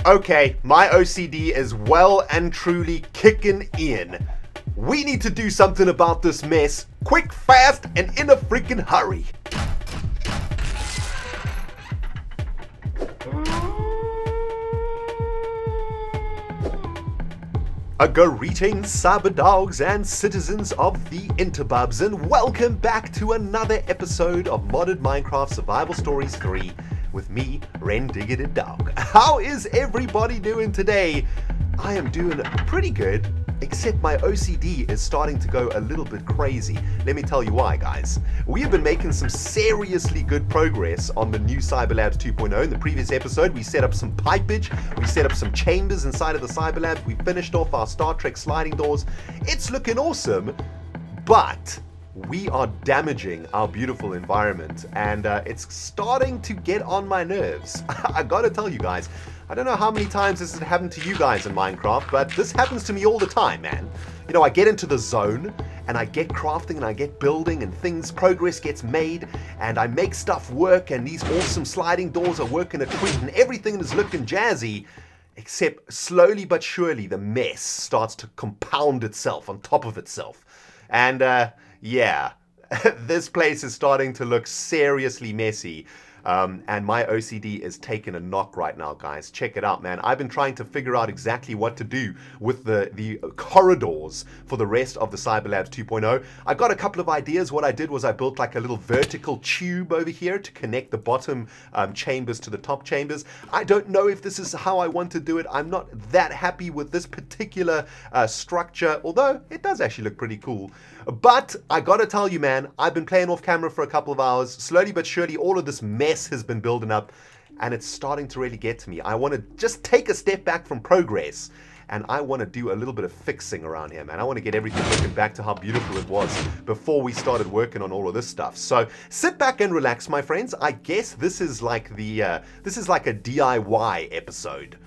Okay, my OCD is well and truly kicking in. We need to do something about this mess, quick, fast, and in a freaking hurry. Greetings, cyber dogs and citizens of the interbubs, and welcome back to another episode of Modded Minecraft Survival Stories 3 with me, ReNDoG. How is everybody doing today? I am doing pretty good, except my OCD is starting to go a little bit crazy. Let me tell you why, guys. We have been making some seriously good progress on the new Cyberlabs 2.0. In the previous episode, we set up some pipage, we set up some chambers inside of the Cyberlabs, we finished off our Star Trek sliding doors. It's looking awesome, but we are damaging our beautiful environment, and it's starting to get on my nerves. I gotta tell you guys, I don't know how many times this has happened to you guys in Minecraft, but this happens to me all the time, man. You know, I get into the zone, and I get crafting, and I get building, and progress gets made, and I make stuff work, and these awesome sliding doors are working a treat, and everything is looking jazzy, except slowly but surely the mess starts to compound itself on top of itself. And, yeah, this place is starting to look seriously messy. And my OCD is taking a knock right now, guys. Check it out, man. I've been trying to figure out exactly what to do with the corridors for the rest of the Cyberlabs 2.0. I got a couple of ideas. What I did was I built like a little vertical tube over here to connect the bottom chambers to the top chambers. I don't know if this is how I want to do it. I'm not that happy with this particular structure, although it does actually look pretty cool. But I gotta tell you, man, I've been playing off camera for a couple of hours. Slowly but surely, all of this mess has been building up, and it's starting to really get to me. I want to just take a step back from progress, and I want to do a little bit of fixing around here, man. I want to get everything looking back to how beautiful it was before we started working on all of this stuff. So sit back and relax, my friends. I guess this is like a DIY episode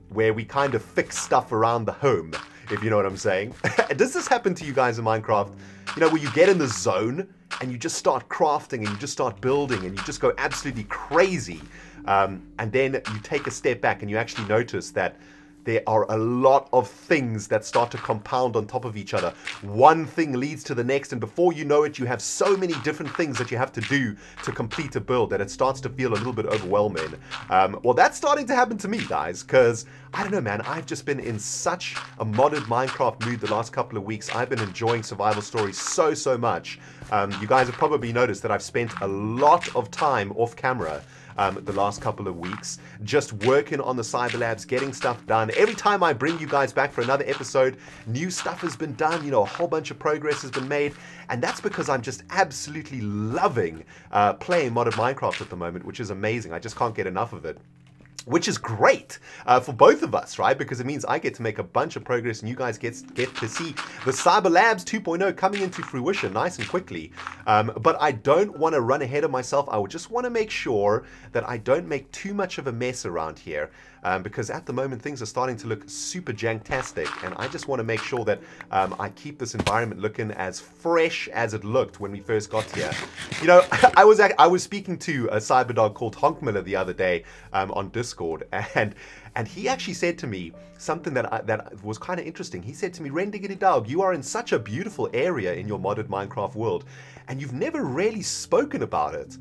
where we kind of fix stuff around the home, if you know what I'm saying. Does this happen to you guys in Minecraft? You know, where you get in the zone and you just start crafting and you just start building and you just go absolutely crazy. And then you take a step back and you actually notice that there are a lot of things that start to compound on top of each other. One thing leads to the next, and before you know it, you have so many different things that you have to do to complete a build that it starts to feel a little bit overwhelming. Well, that's starting to happen to me, guys, because, I don't know, man, I've just been in such a modded Minecraft mood the last couple of weeks. I've been enjoying survival stories so much. You guys have probably noticed that I've spent a lot of time off camera the last couple of weeks, just working on the Cyberlabs, getting stuff done. Every time I bring you guys back for another episode, new stuff has been done, you know, a whole bunch of progress has been made, and that's because I'm just absolutely loving playing modded Minecraft at the moment, which is amazing. I just can't get enough of it. Which is great for both of us, right? Because it means I get to make a bunch of progress and you guys get to see the Cyberlabs 2.0 coming into fruition nice and quickly. But I don't want to run ahead of myself. I would just want to make sure that I don't make too much of a mess around here. Because at the moment things are starting to look super janktastic, and I just want to make sure that I keep this environment looking as fresh as it looked when we first got here. You know, I was speaking to a cyberdog called Honkmiller the other day on Discord, and he actually said to me something that was kind of interesting. He said to me, ReNDoG, you are in such a beautiful area in your modded Minecraft world, and you've never really spoken about it.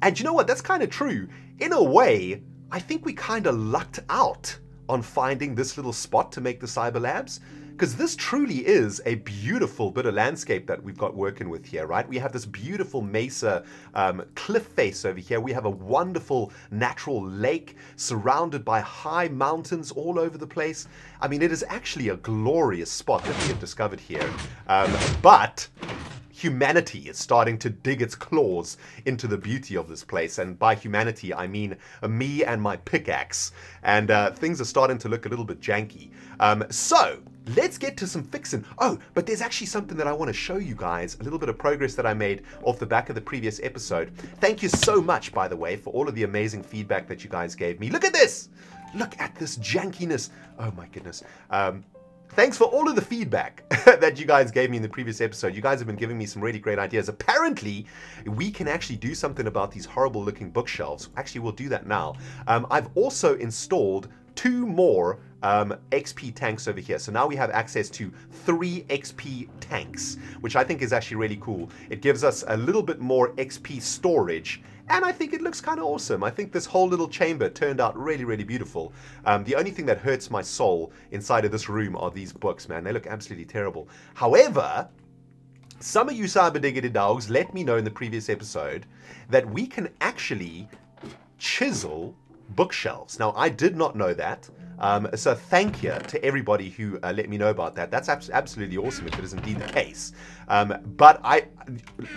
And you know what? That's kind of true. In a way, I think we kind of lucked out on finding this little spot to make the Cyberlabs, because this truly is a beautiful bit of landscape that we've got working with here, right? We have this beautiful mesa cliff face over here. We have a wonderful natural lake surrounded by high mountains all over the place. I mean, it is actually a glorious spot that we have discovered here. But humanity is starting to dig its claws into the beauty of this place, and by humanity I mean me and my pickaxe, and things are starting to look a little bit janky. So let's get to some fixing. Oh, but there's actually something that I want to show you guys, a little bit of progress that I made off the back of the previous episode. Thank you so much, by the way, for all of the amazing feedback that you guys gave me. Look at this! Look at this jankiness. Oh my goodness. Thanks for all of the feedback that you guys gave me in the previous episode. You guys have been giving me some really great ideas. Apparently, we can actually do something about these horrible looking bookshelves. Actually, we'll do that now. I've also installed 2 more XP tanks over here. So now we have access to 3 XP tanks, which I think is actually really cool. It gives us a little bit more XP storage, and I think it looks kind of awesome. I think this whole little chamber turned out really, really beautiful. The only thing that hurts my soul inside of this room are these books, man. They look absolutely terrible. However, some of you cyber diggity dogs let me know in the previous episode that we can actually chisel bookshelves. Now, I did not know that. So thank you to everybody who let me know about that. That's absolutely awesome if it is indeed the case. But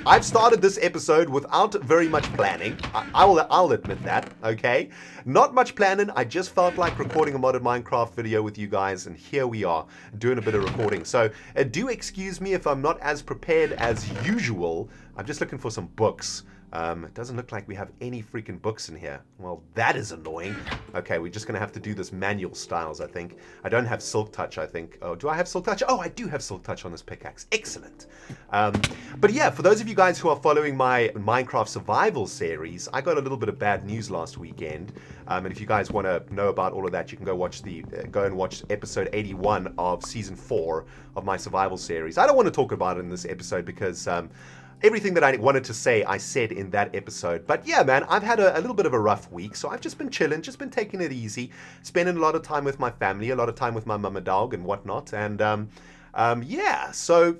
I've started this episode without very much planning. I'll admit that, okay? Not much planning. I just felt like recording a modded Minecraft video with you guys, and here we are doing a bit of recording. So do excuse me if I'm not as prepared as usual. I'm just looking for some books. It doesn't look like we have any freaking books in here. Well, that is annoying. Okay, we're just going to have to do this manual styles, I think. I don't have Silk Touch, I think. Oh, do I have Silk Touch? Oh, I do have Silk Touch on this pickaxe. Excellent. But yeah, for those of you guys who are following my Minecraft survival series, I got a little bit of bad news last weekend. And if you guys want to know about all of that, you can go and watch episode 81 of season 4 of my survival series. I don't want to talk about it in this episode because everything that I wanted to say, I said in that episode. But yeah, man, I've had a little bit of a rough week, so I've just been chilling, just been taking it easy, spending a lot of time with my family, a lot of time with my mama dog and whatnot. And yeah, so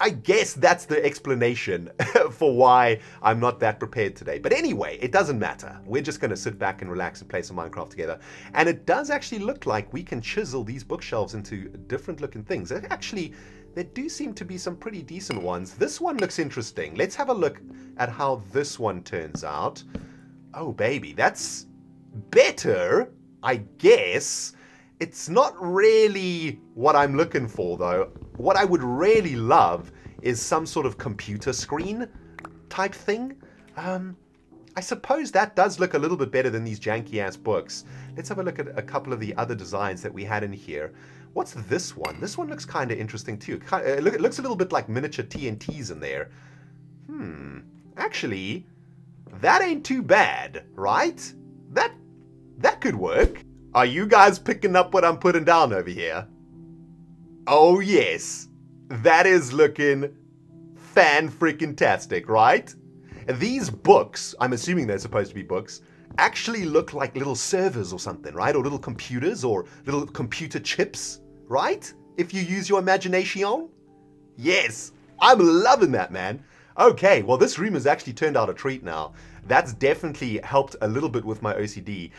I guess that's the explanation for why I'm not that prepared today. But anyway, it doesn't matter. We're just going to sit back and relax and play some Minecraft together. And it does actually look like we can chisel these bookshelves into different looking things. Actually, there do seem to be some pretty decent ones. This one looks interesting. Let's have a look at how this one turns out. Oh, baby, that's better, I guess. It's not really what I'm looking for, though. What I would really love is some sort of computer screen type thing. I suppose that does look a little bit better than these janky-ass books. Let's have a look at a couple of the other designs that we had in here. What's this one? This one looks kind of interesting too. It looks a little bit like miniature TNTs in there. Actually, that ain't too bad, right? That could work. Are you guys picking up what I'm putting down over here? Oh yes, that is looking fan-freaking-tastic, right? These books, I'm assuming they're supposed to be books, actually look like little servers or something, right? Or little computers or little computer chips, right? If you use your imagination. Yes, I'm loving that, man. Okay, well, this room has actually turned out a treat now. That's definitely helped a little bit with my OCD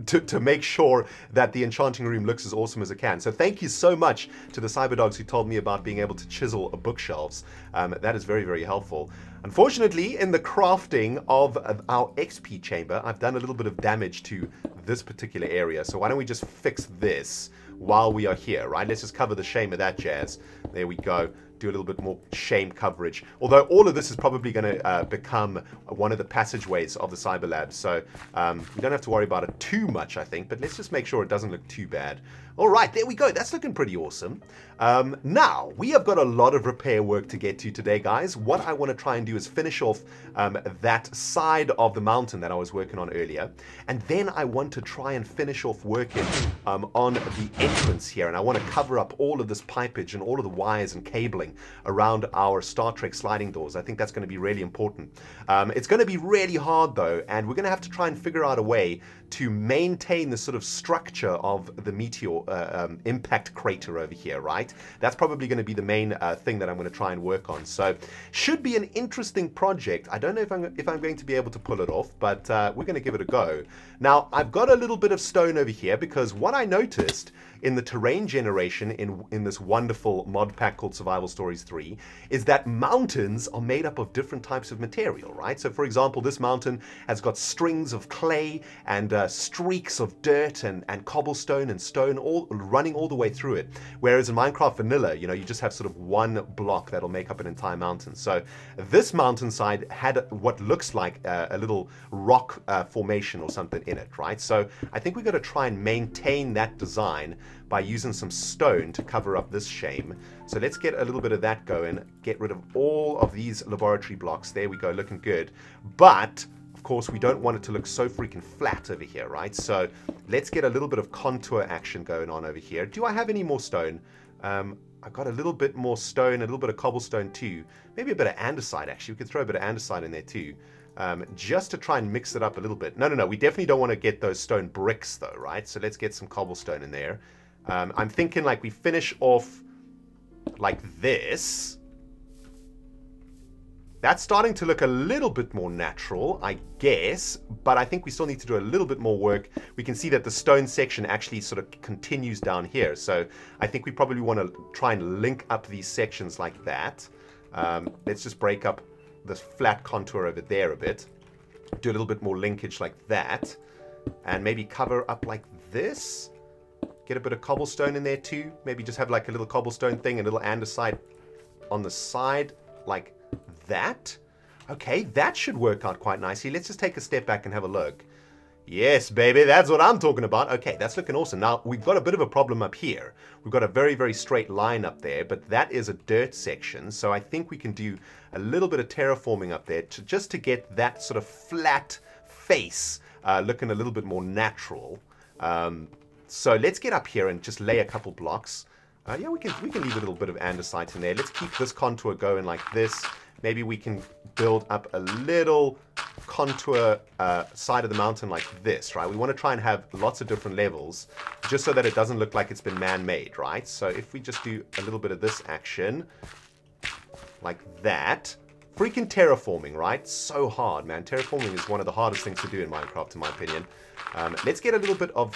to make sure that the enchanting room looks as awesome as it can. So thank you so much to the Cyberdogs who told me about being able to chisel bookshelves. That is very, very helpful. Unfortunately, in the crafting of our XP chamber, I've done a little bit of damage to this particular area. So why don't we just fix this while we are here, right? Let's just cover the shame of that jazz. There we go. Do a little bit more shame coverage. Although all of this is probably going to become one of the passageways of the Cyberlabs. So we don't have to worry about it too much, I think. But let's just make sure it doesn't look too bad. All right, there we go. That's looking pretty awesome. Now, we have got a lot of repair work to get to today, guys. What I want to try and do is finish off that side of the mountain that I was working on earlier. And then I want to try and finish off working on the entrance here. And I want to cover up all of this pipage and all of the wires and cabling around our Star Trek sliding doors. I think that's going to be really important. It's going to be really hard, though, and we're going to have to try and figure out a way to maintain the sort of structure of the meteor impact crater over here, right? That's probably going to be the main thing that I'm going to try and work on. So should be an interesting project. I don't know if I'm going to be able to pull it off, but we're going to give it a go. Now, I've got a little bit of stone over here because what I noticed in the terrain generation in this wonderful mod pack called Survival Stories 3 is that mountains are made up of different types of material, right? So for example, this mountain has got strings of clay and streaks of dirt and cobblestone and stone all running all the way through it. Whereas in Minecraft Vanilla, you know, you just have sort of one block that'll make up an entire mountain. So this mountainside had what looks like a little rock formation or something in it, right? So I think we've got to try and maintain that design by using some stone to cover up this shame. So let's get a little bit of that going, get rid of all of these laboratory blocks. There we go, looking good. But of course, we don't want it to look so freaking flat over here, right? So let's get a little bit of contour action going on over here. Do I have any more stone? I've got a little bit more stone, a little bit of cobblestone too. Maybe a bit of andesite, actually. We could throw a bit of andesite in there too. Just to try and mix it up a little bit. No, we definitely don't want to get those stone bricks though, right? So let's get some cobblestone in there. I'm thinking like we finish off like this. That's starting to look a little bit more natural, I guess, but I think we still need to do a little bit more work. We can see that the stone section actually sort of continues down here. So I think we probably want to try and link up these sections like that. Let's just break up this flat contour over there a bit. Do a little bit more linkage like that. And maybe cover up like this. Get a bit of cobblestone in there too. Maybe just have like a little cobblestone thing, a little andesite on the side like that. Okay, that should work out quite nicely. Let's just take a step back and have a look. Yes, baby, that's what I'm talking about. Okay, that's looking awesome. Now, we've got a bit of a problem up here. We've got a very, very straight line up there, but that is a dirt section. So I think we can do a little bit of terraforming up there just to get that sort of flat face looking a little bit more natural. So let's get up here and just lay a couple blocks. Yeah, we can leave a little bit of andesite in there. Let's keep this contour going like this. Maybe we can build up a little contour side of the mountain like this, right? We want to try and have lots of different levels just so that it doesn't look like it's been man-made, right? So if we just do a little bit of this action like that. Freaking terraforming, right? So hard, man. Terraforming is one of the hardest things to do in Minecraft, in my opinion. Let's get a little bit of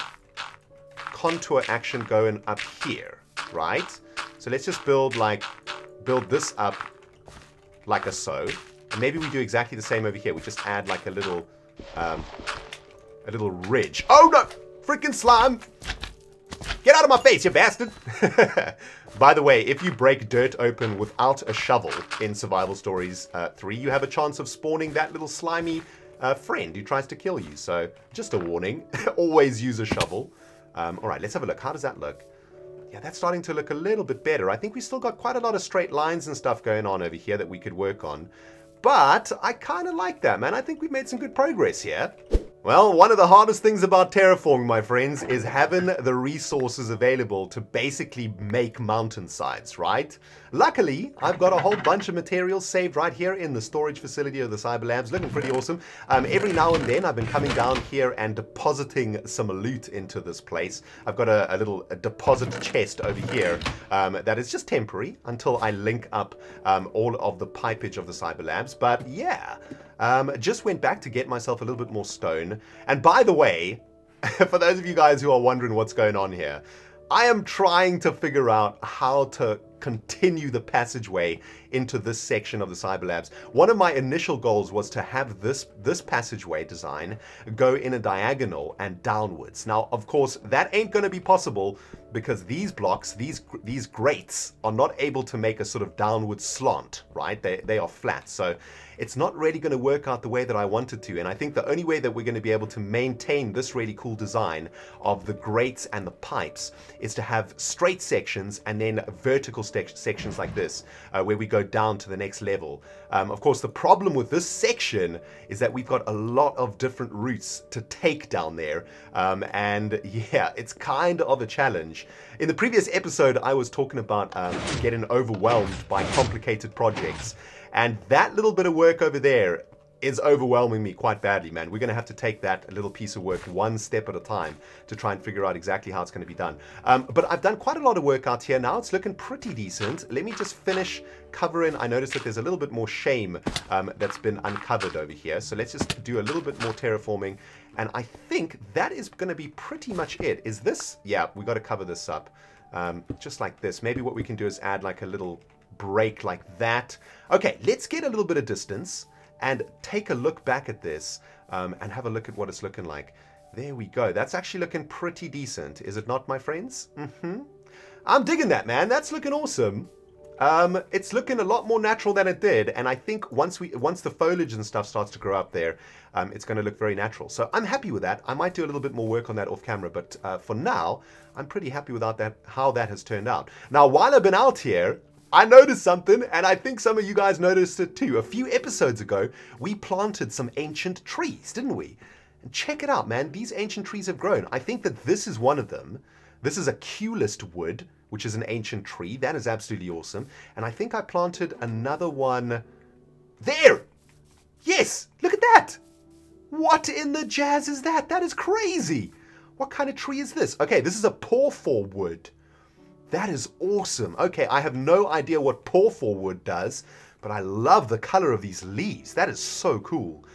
contour action going up here, right? So let's just build this up like so. And maybe we do exactly the same over here. We just add like a little ridge. Oh no! Freaking slime! Get out of my face, you bastard! By the way, if you break dirt open without a shovel in Survival Stories 3, you have a chance of spawning that little slimy friend who tries to kill you. So, just a warning. Always use a shovel. Alright, let's have a look. How does that look? Yeah, that's starting to look a little bit better. I think we still got quite a lot of straight lines and stuff going on over here that we could work on. But I kind of like that, man. I think we've made some good progress here. Well, one of the hardest things about terraforming, my friends, is having the resources available to basically make mountainsides, right? Luckily, I've got a whole bunch of materials saved right here in the storage facility of the Cyberlabs, looking pretty awesome. Every now and then, I've been coming down here and depositing some loot into this place. I've got a little deposit chest over here that is just temporary until I link up all of the pipage of the Cyberlabs. But yeah, just went back to get myself a little bit more stone. And by the way, for those of you guys who are wondering what's going on here, I am trying to figure out how to continue the passageway into this section of the Cyberlabs. One of my initial goals was to have this passageway design go in a diagonal and downwards. Now, of course, that ain't going to be possible because these blocks, these grates, are not able to make a sort of downward slant, right? They are flat. So it's not really going to work out the way that I wanted to. And I think the only way that we're going to be able to maintain this really cool design of the grates and the pipes is to have straight sections and then vertical sections like this, where we go down to the next level. Of course, the problem with this section is that we've got a lot of different routes to take down there. And yeah, it's kind of a challenge. In the previous episode, I was talking about getting overwhelmed by complicated projects. And that little bit of work over there is overwhelming me quite badly, man. We're going to have to take that little piece of work one step at a time to try and figure out exactly how it's going to be done. But I've done quite a lot of work out here now. It's looking pretty decent. Let me just finish covering. I noticed that there's a little bit more shame that's been uncovered over here. So let's just do a little bit more terraforming. And I think that is going to be pretty much it. Is this? Yeah, we got to cover this up just like this. Maybe what we can do is add like a little break like that. Okay, let's get a little bit of distance and take a look back at this and have a look at what it's looking like. There we go. That's actually looking pretty decent. Is it not, my friends? I'm digging that, man. That's looking awesome. It's looking a lot more natural than it did. And I think once the foliage and stuff starts to grow up there, it's going to look very natural. So I'm happy with that. I might do a little bit more work on that off camera. But for now, I'm pretty happy with how that has turned out. Now, while I've been out here, I noticed something, and I think some of you guys noticed it too. A few episodes ago, we planted some ancient trees, didn't we? And check it out, man. These ancient trees have grown. I think that this is one of them. This is a Q-list wood, which is an ancient tree. That is absolutely awesome. And I think I planted another one there. Yes, look at that. What in the jazz is that? That is crazy. What kind of tree is this? Okay, this is a porphyr wood. That is awesome. Okay, I have no idea what porphyr wood does, but I love the color of these leaves. That is so cool.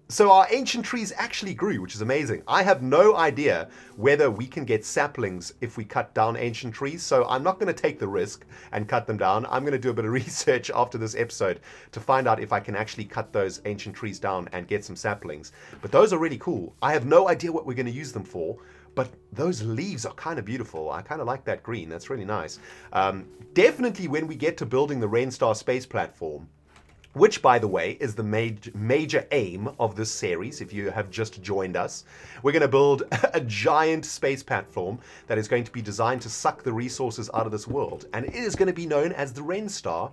So our ancient trees actually grew, which is amazing. I have no idea whether we can get saplings if we cut down ancient trees, so I'm not going to take the risk and cut them down. I'm going to do a bit of research after this episode to find out if I can actually cut those ancient trees down and get some saplings. But those are really cool. I have no idea what we're going to use them for, but those leaves are kind of beautiful. I kind of like that green. That's really nice. Definitely when we get to building the ReNDoG space platform, which, by the way, is the major aim of this series, if you have just joined us. We're going to build a giant space platform that is going to be designed to suck the resources out of this world. And it is going to be known as the ReNDoG,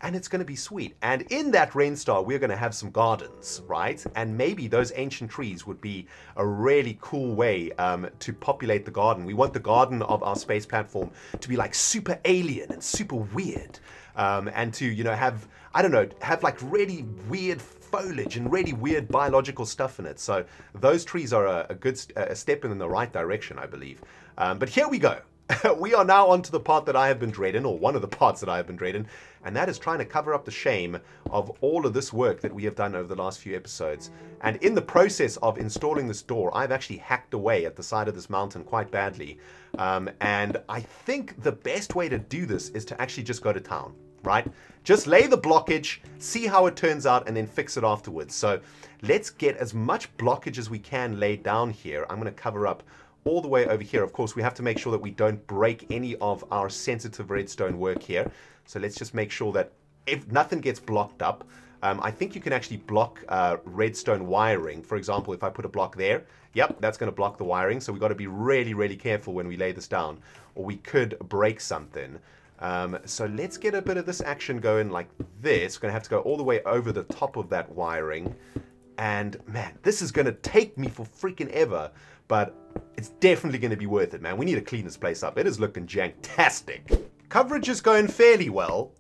and it's going to be sweet. And in that ReNDoG, we're going to have some gardens, right? And maybe those ancient trees would be a really cool way to populate the garden. We want the garden of our space platform to be like super alien and super weird. And to, you know, have, I don't know, have like really weird foliage and really weird biological stuff in it. So those trees are a good step in the right direction, I believe. But here we go. We are now onto the part that I have been dreading, or one of the parts that I have been dreading, and that is trying to cover up the shame of all of this work that we have done over the last few episodes. And in the process of installing this door, I've actually hacked away at the side of this mountain quite badly. And I think the best way to do this is to actually just go to town, right? Just lay the blockage, see how it turns out, and then fix it afterwards. So let's get as much blockage as we can laid down here. I'm going to cover up all the way over here. Of course, we have to make sure that we don't break any of our sensitive redstone work here. So let's just make sure that if nothing gets blocked up. I think you can actually block redstone wiring. For example, if I put a block there, yep, that's going to block the wiring. So we've got to be really, really careful when we lay this down, or we could break something. So let's get a bit of this action going like this. We're going to have to go all the way over the top of that wiring. And man, this is going to take me for freaking ever, but it's definitely going to be worth it, man. We need to clean this place up. It is looking janktastic. Coverage is going fairly well,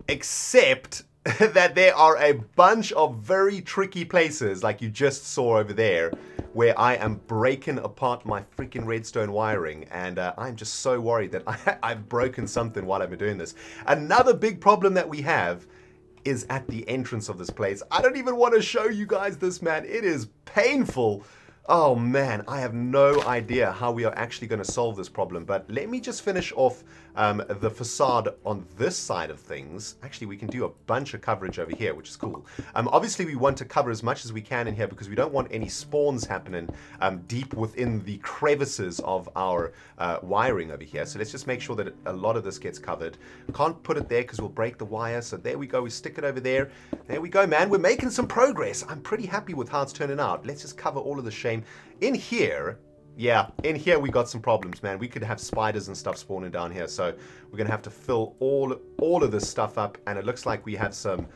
except that there are a bunch of very tricky places, like you just saw over there, where I am breaking apart my freaking redstone wiring, and I'm just so worried that I've broken something while I've been doing this. Another big problem that we have is at the entrance of this place. I don't even want to show you guys this, man. It is painful. Oh man, I have no idea how we are actually going to solve this problem, but let me just finish off the facade on this side of things. Actually, we can do a bunch of coverage over here, which is cool. Obviously, we want to cover as much as we can in here because we don't want any spawns happening deep within the crevices of our wiring over here. So let's just make sure that a lot of this gets covered. Can't put it there because we'll break the wire. So there we go. We stick it over there. There we go, man. We're making some progress. I'm pretty happy with how it's turning out. Let's just cover all of the shame. In here, yeah, in here we got some problems, man. We could have spiders and stuff spawning down here, so we're gonna have to fill all of this stuff up, and it looks like we have some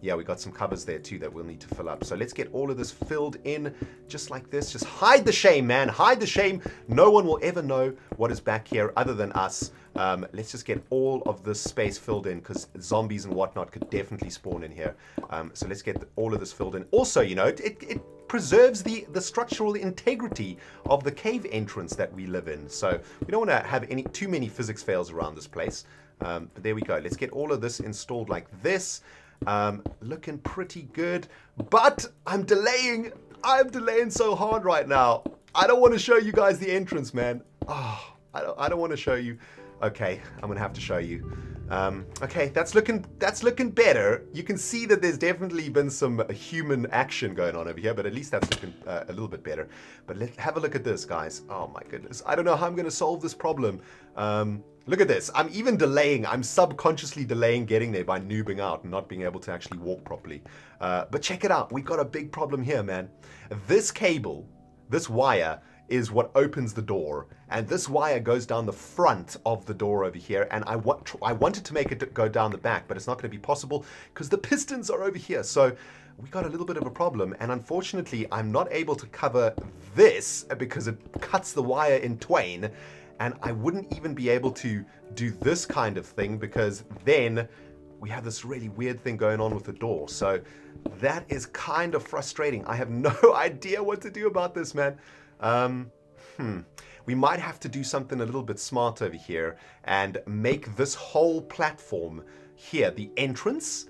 yeah, we got some covers there too that we'll need to fill up. So let's get all of this filled in just like this. Just hide the shame, man. Hide the shame. No one will ever know what is back here other than us. Let's just get all of this space filled in because zombies and whatnot could definitely spawn in here. So let's get all of this filled in. Also, you know, it preserves the structural integrity of the cave entrance that we live in. So we don't want to have too many physics fails around this place. But there we go. Let's get all of this installed like this. Looking pretty good, but I'm delaying so hard right now. I don't want to show you guys the entrance, man. Oh, I don't want to show you. Okay, I'm gonna have to show you. Okay, that's looking better. You can see that there's definitely been some human action going on over here, but at least that's looking a little bit better. But let's have a look at this, guys. Oh my goodness, I don't know how I'm gonna solve this problem. Look at this. I'm even delaying. I'm subconsciously delaying getting there by noobing out and not being able to actually walk properly. But check it out. We've got a big problem here, man. This cable, this wire, is what opens the door, and this wire goes down the front of the door over here, and I wanted to make it go down the back, but it's not going to be possible because the pistons are over here. So we got a little bit of a problem, and unfortunately I'm not able to cover this because it cuts the wire in twain, and I wouldn't even be able to do this kind of thing because then we have this really weird thing going on with the door. So that is kind of frustrating. I have no idea what to do about this, man. We might have to do something a little bit smart over here and make this whole platform here the entrance.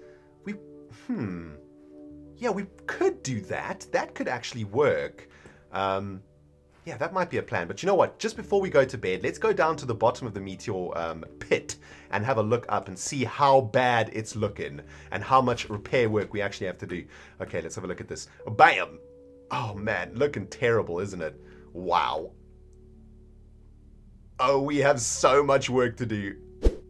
Yeah, we could do that. That could actually work. Yeah, that might be a plan. But you know what? Just before we go to bed, let's go down to the bottom of the meteor pit and have a look up and see how bad it's looking and how much repair work we actually have to do. Okay, let's have a look at this. Bam! Oh man, looking terrible, isn't it? Wow. Oh, we have so much work to do.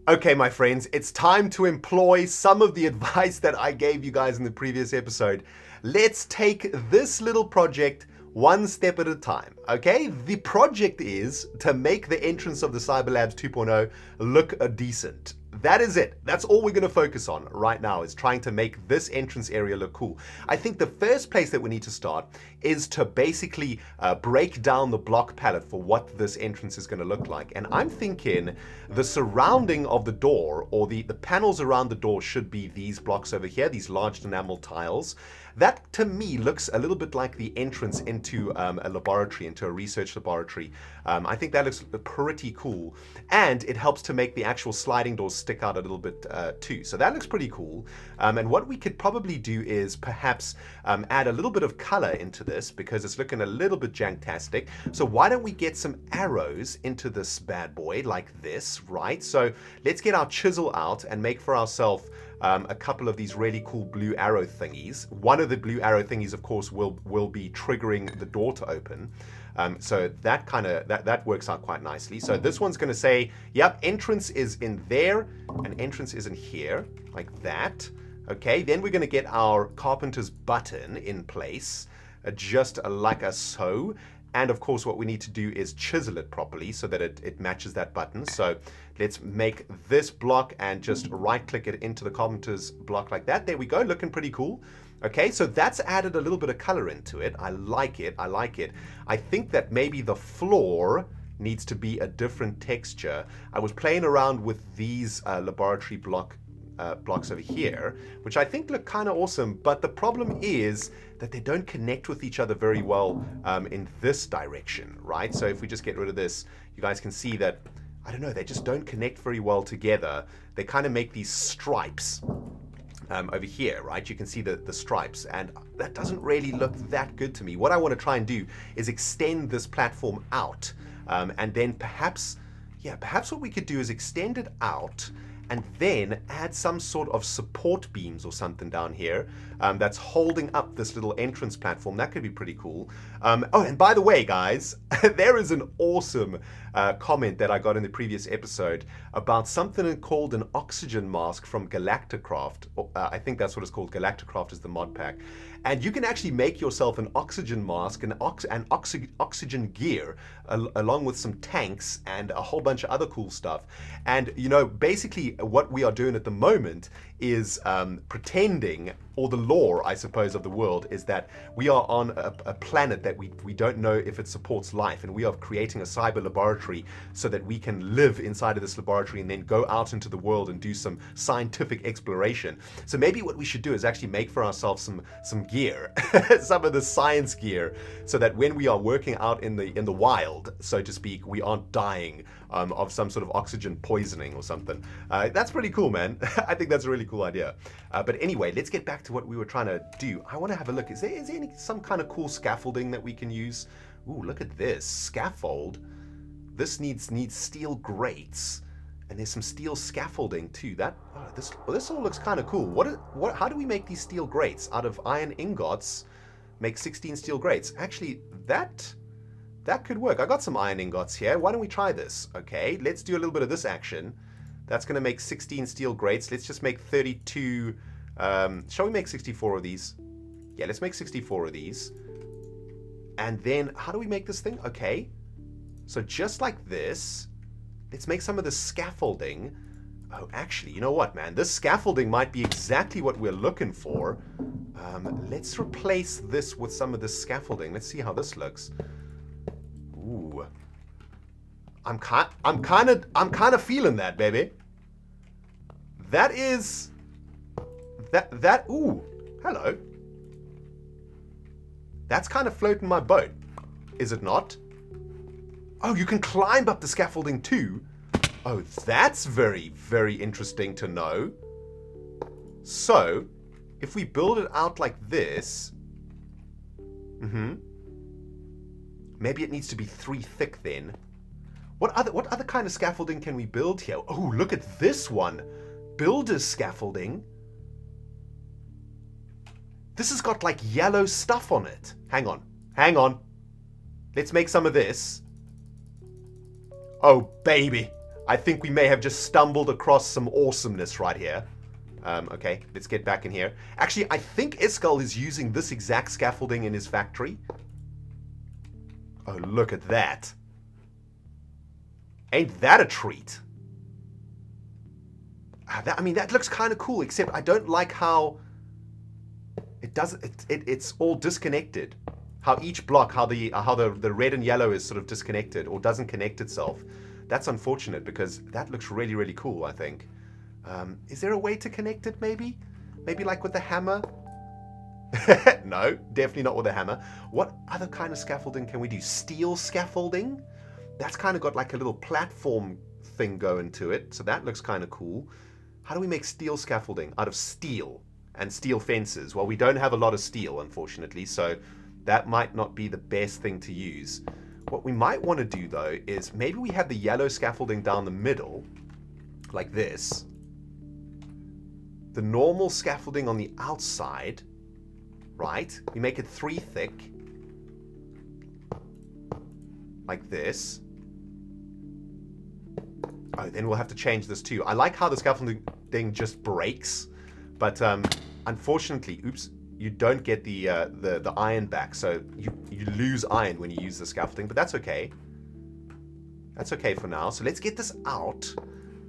Okay, my friends, it's time to employ some of the advice that I gave you guys in the previous episode. Let's take this little project one step at a time, okay? The project is to make the entrance of the Cyberlabs 2.0 look decent. That is it. That's all we're going to focus on right now, is trying to make this entrance area look cool. I think the first place that we need to start is to basically break down the block palette for what this entrance is going to look like. And I'm thinking the surrounding of the door, or the panels around the door, should be these blocks over here, these large enamel tiles. That, to me, looks a little bit like the entrance into a laboratory, into a research laboratory. I think that looks pretty cool. And it helps to make the actual sliding doors stick out a little bit too. So that looks pretty cool. And what we could probably do is perhaps add a little bit of color into this, because it's looking a little bit janktastic. So why don't we get some arrows into this bad boy like this, right? So let's get our chisel out and make for ourselves a couple of these really cool blue arrow thingies. One of the blue arrow thingies, of course, will be triggering the door to open. So that that works out quite nicely. So this one's going to say, yep, entrance is in there and entrance is in here, like that. Okay, then we're going to get our carpenter's button in place, just like so. And of course, what we need to do is chisel it properly so that it matches that button. So let's make this block and just right click it into the carpenter's block like that. There we go, looking pretty cool. Okay, so that's added a little bit of color into it. I like it, I like it. I think that maybe the floor needs to be a different texture. I was playing around with these laboratory blocks over here, which I think look kind of awesome, but the problem is that they don't connect with each other very well in this direction, right? So if we just get rid of this, you guys can see that, I don't know, they just don't connect very well together. They kind of make these stripes over here, right? You can see the stripes, and that doesn't really look that good to me. What I want to try and do is extend this platform out, and then perhaps what we could do is extend it out and then add some sort of support beams or something down here that's holding up this little entrance platform. That could be pretty cool. Oh, and by the way, guys, there is an awesome comment that I got in the previous episode about something called an oxygen mask from Galacticraft. I think that's what it's called. Galacticraft is the mod pack. And you can actually make yourself an oxygen mask and oxygen gear, along with some tanks and a whole bunch of other cool stuff. And, you know, basically what we are doing at the moment is pretending, or the lore, I suppose, of the world is that we are on a planet that we don't know if it supports life, and we are creating a cyber laboratory so that we can live inside of this laboratory and then go out into the world and do some scientific exploration. So maybe what we should do is actually make for ourselves some gear, some of the science gear, so that when we are working out in the wild, so to speak, we aren't dying of some sort of oxygen poisoning or something. That's pretty cool, man. I think that's a really cool idea. But anyway, let's get back to what we were trying to do. I want to have a look. Is there some kind of cool scaffolding that we can use? Ooh, look at this scaffold. This needs steel grates, and there's some steel scaffolding too. This all looks kind of cool. How do we make these steel grates? Out of iron ingots, make 16 steel grates. Actually, that could work. I got some iron ingots here. Why don't we try this? Okay, let's do a little bit of this action. That's going to make 16 steel grates. Let's just make 32. Shall we make 64 of these? Yeah, let's make 64 of these. And then, how do we make this thing? Okay. So just like this, let's make some of the scaffolding. Oh, actually, you know what, man? This scaffolding might be exactly what we're looking for. Let's replace this with some of this scaffolding. Let's see how this looks. Ooh. I'm kind of feeling that, baby. That is... Ooh, hello. That's kind of floating my boat, is it not? Oh, you can climb up the scaffolding too. Oh, that's very, very interesting to know. So, if we build it out like this... Maybe it needs to be 3 thick then. What other kind of scaffolding can we build here? Oh, look at this one. Builder's scaffolding. This has got like yellow stuff on it. Hang on. Hang on. Let's make some of this. Oh, baby. I think we may have just stumbled across some awesomeness right here. Okay, let's get back in here. Actually, I think Iskall is using this exact scaffolding in his factory. Oh, look at that. Ain't that a treat? I mean, that looks kind of cool, except I don't like how it does. It's all disconnected. How each block, how the red and yellow is sort of disconnected or doesn't connect itself. That's unfortunate because that looks really, really cool, I think. Is there a way to connect it, maybe? Maybe like with the hammer? No, definitely not with a hammer. What other kind of scaffolding can we do? Steel scaffolding? That's kind of got like a little platform thing going to it, so that looks kind of cool. How do we make steel scaffolding? Out of steel and steel fences. Well, we don't have a lot of steel, unfortunately, so that might not be the best thing to use. What we might want to do, though, is maybe we have the yellow scaffolding down the middle, like this. The normal scaffolding on the outside, right? We make it 3 thick, like this. Oh, then we'll have to change this too. I like how the scaffolding thing just breaks, but unfortunately, oops, you don't get the iron back, so you lose iron when you use the scaffolding, but that's okay. That's okay for now. So let's get this out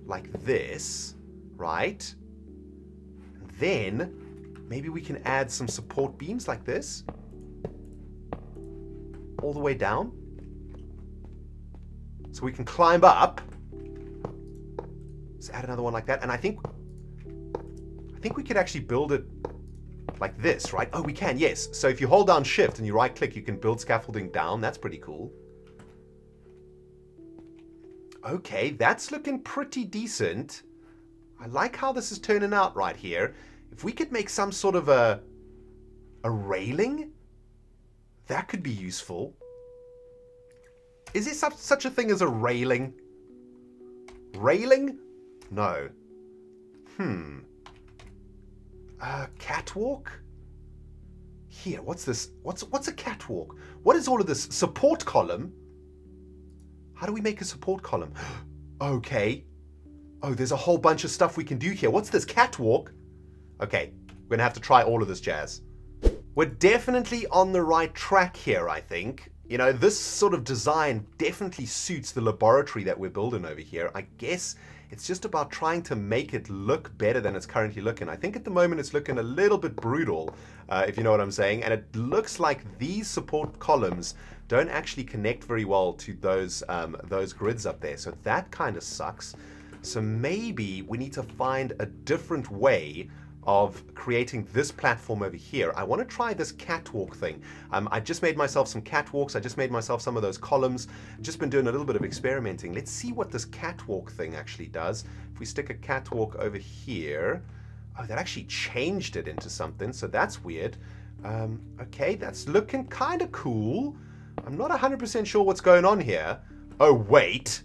like this, right? And then maybe we can add some support beams like this, all the way down, so we can climb up. Let's add another one like that, and I think we could actually build it like this, right? Oh, we can, yes. So if you hold down Shift and you right-click, you can build scaffolding down. That's pretty cool. Okay, that's looking pretty decent. I like how this is turning out right here. If we could make some sort of a railing, that could be useful. Is there such a thing as a railing? Railing? No. Catwalk? Here, what's this? What's a catwalk? What is all of this? Support column? How do we make a support column? Okay. Oh, there's a whole bunch of stuff we can do here. What's this? Catwalk? Okay, we're gonna have to try all of this jazz. We're definitely on the right track here, I think. You know, this sort of design definitely suits the laboratory that we're building over here. I guess it's just about trying to make it look better than it's currently looking. I think at the moment it's looking a little bit brutal, if you know what I'm saying. And it looks like these support columns don't actually connect very well to those grids up there. So that kind of sucks. So maybe we need to find a different way of creating this platform over here. I want to try this catwalk thing. I just made myself some catwalks. I just made myself some of those columns. Just been doing a little bit of experimenting. Let's see what this catwalk thing actually does. If we stick a catwalk over here, oh, that actually changed it into something, so that's weird. Okay, that's looking kind of cool. I'm not 100% sure what's going on here. Oh, wait.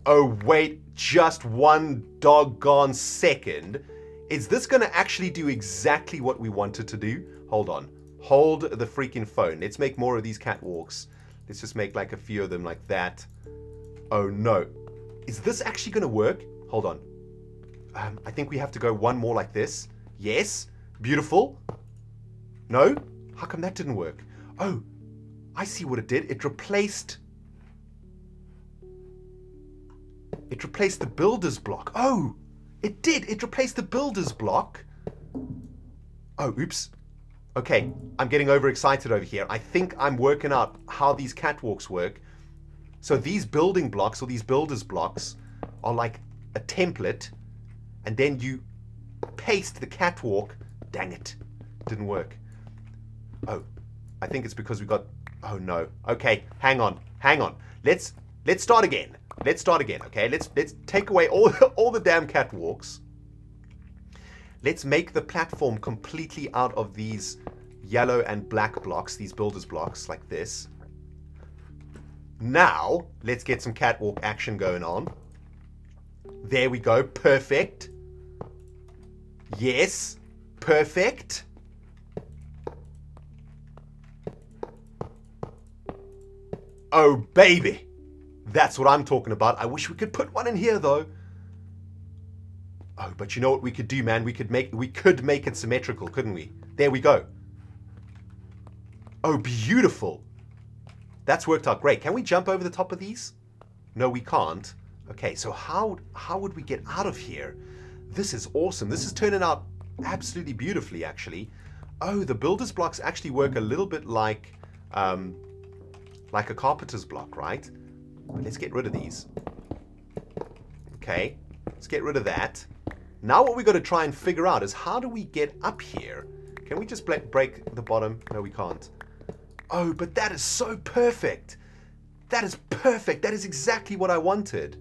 Oh, wait, just one doggone second. Is this going to actually do exactly what we wanted to do? Hold on. Hold the freaking phone. Let's make more of these catwalks. Let's just make like a few of them like that. Oh, no. Is this actually going to work? Hold on. I think we have to go one more like this. Yes. Beautiful. No? How come that didn't work? Oh, I see what it did. It replaced the builder's block. Oh, it did. It replaced the builder's block. Oh, oops. Okay, I'm getting overexcited over here. I think I'm working out how these catwalks work. So these building blocks, or these builder's blocks, are like a template, and then you paste the catwalk. Dang it, didn't work. Oh, I think it's because we got, oh no. Okay, hang on. Let's start again. Okay? Let's take away all the damn catwalks. Let's make the platform completely out of these yellow and black blocks, these builder's blocks, like this. Now, let's get some catwalk action going on. There we go. Perfect. Yes. Perfect. Oh, baby. That's what I'm talking about. I wish we could put one in here, though. Oh, but you know what we could do, man? We could make it symmetrical, couldn't we? There we go. Oh, beautiful. That's worked out great. Can we jump over the top of these? No, we can't. Okay, so how would we get out of here? This is awesome. This is turning out absolutely beautifully, actually. Oh, the builder's blocks actually work a little bit like a carpenter's block, right? But let's get rid of these. Okay, let's get rid of that. Now what we've got to try and figure out is how do we get up here? Can we just break the bottom? No, we can't. Oh, but that is so perfect. That is perfect. That is exactly what I wanted.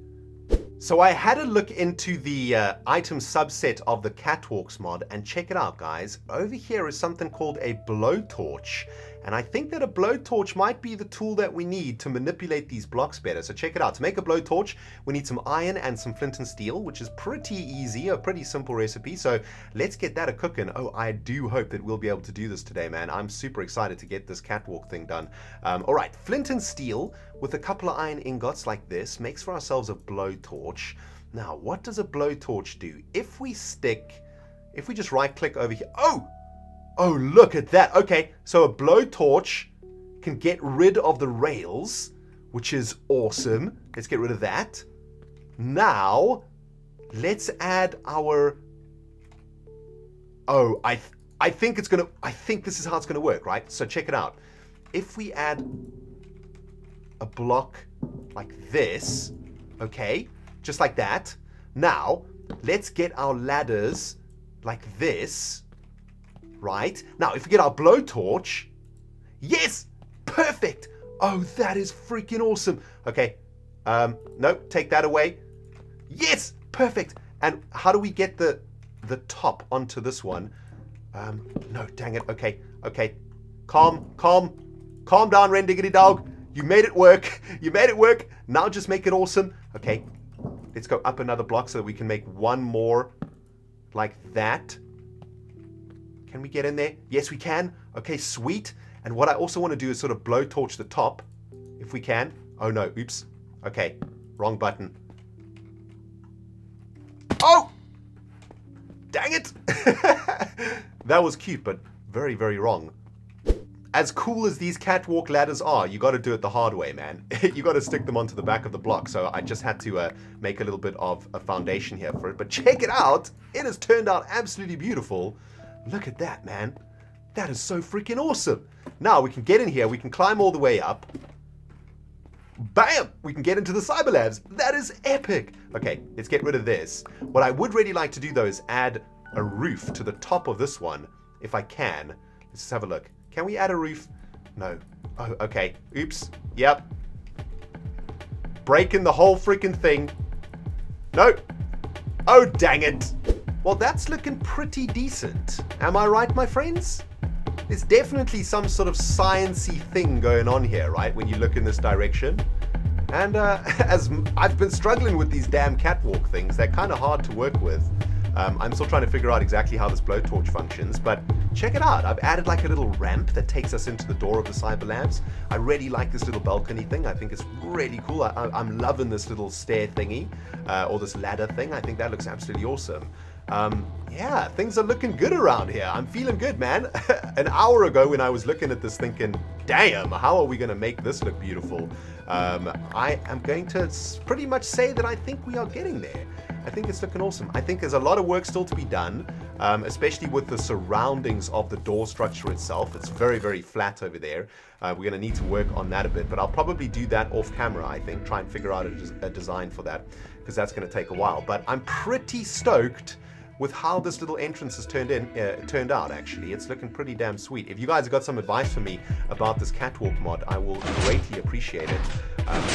So I had a look into the item subset of the catwalks mod, and check it out, guys. Over here is something called a blowtorch. And I think that a blowtorch might be the tool that we need to manipulate these blocks better. So check it out. To make a blowtorch, we need some iron and some flint and steel, which is pretty easy, a pretty simple recipe. So let's get that a-cooking. Oh, I do hope that we'll be able to do this today, man. I'm super excited to get this catwalk thing done. All right, flint and steel with a couple of iron ingots like this makes for ourselves a blowtorch. Now, what does a blowtorch do? If we just right-click over here. Oh, look at that. Okay, so a blowtorch can get rid of the rails, which is awesome. Let's get rid of that. Now, let's add our... Oh, I think this is how it's gonna work, right? So check it out. If we add a block like this, okay, just like that. Now, let's get our ladders like this. Right? Now, if we get our blowtorch, yes, perfect. Oh, that is freaking awesome. Okay, nope, take that away. Yes, perfect. And how do we get the top onto this one? No, dang it. Okay, calm down, ReNDoG. You made it work. You made it work. Now just make it awesome. Okay, let's go up another block so that we can make one more like that. Can we get in there? Yes, we can. Okay, sweet. And what I also want to do is sort of blowtorch the top, if we can. Oh no, oops. Okay, wrong button. Oh! Dang it! That was cute, but very, very wrong. As cool as these catwalk ladders are, you got to do it the hard way, man. You got to stick them onto the back of the block. So I just had to make a little bit of a foundation here for it. But check it out. It has turned out absolutely beautiful. Look at that, man. That is so freaking awesome. Now we can get in here. We can climb all the way up. Bam! We can get into the Cyberlabs. That is epic. Okay, let's get rid of this. What I would really like to do, though, is add a roof to the top of this one, if I can. Let's just have a look. Can we add a roof? No. Oh, okay. Oops. Yep. Breaking the whole freaking thing. No. Oh, dang it. Well, that's looking pretty decent. Am I right, my friends? There's definitely some sort of science-y thing going on here, right, when you look in this direction. And as I've been struggling with these damn catwalk things, they're kind of hard to work with. I'm still trying to figure out exactly how this blowtorch functions, but check it out. I've added like a little ramp that takes us into the door of the Cyberlabs. I really like this little balcony thing. I think it's really cool. I'm loving this little stair thingy, or this ladder thing. I think that looks absolutely awesome. Yeah, things are looking good around here. I'm feeling good, man. An hour ago when I was looking at this thinking, damn, how are we going to make this look beautiful? I am going to pretty much say that I think we are getting there. I think it's looking awesome. I think there's a lot of work still to be done, especially with the surroundings of the door structure itself. It's very, very flat over there. We're going to need to work on that a bit, but I'll probably do that off camera, I think, try and figure out a design for that, because that's going to take a while. But I'm pretty stoked with how this little entrance has turned out, actually. It's looking pretty damn sweet. If you guys have got some advice for me about this catwalk mod, I will greatly appreciate it.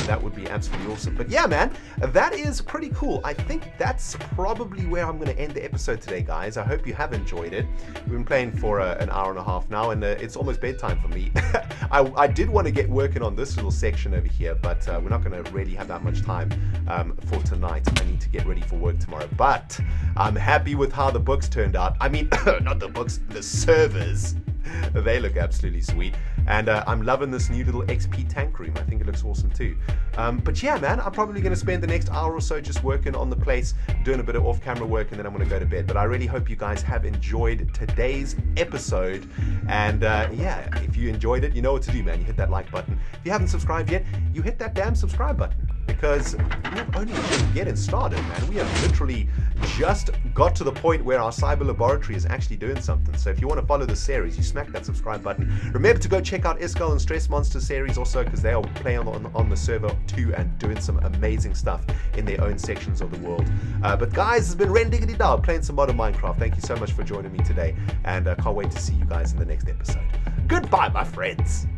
That would be absolutely awesome. But yeah, man, that is pretty cool. I think that's probably where I'm going to end the episode today, guys. I hope you have enjoyed it. We've been playing for an hour and a half now, and it's almost bedtime for me. I did want to get working on this little section over here, but we're not going to really have that much time for tonight. I need to get ready for work tomorrow. But I'm happy with how the books turned out. I mean, not the books, the servers. They look absolutely sweet. And I'm loving this new little XP tank room. I think it looks awesome too. But yeah, man, I'm probably going to spend the next hour or so just working on the place, doing a bit of off-camera work, and then I'm going to go to bed. But I really hope you guys have enjoyed today's episode. And yeah, if you enjoyed it, you know what to do, man. You hit that like button. If you haven't subscribed yet, you hit that damn subscribe button. Because we're only just getting started, man. We have literally just got to the point where our cyber laboratory is actually doing something. So if you want to follow the series, you smack that subscribe button. Remember to go check out Skull and Stress Monster series also, because they are playing on the server too and doing some amazing stuff in their own sections of the world. But guys, it's been ReNDoG playing some modern Minecraft. Thank you so much for joining me today, and can't wait to see you guys in the next episode. Goodbye, my friends.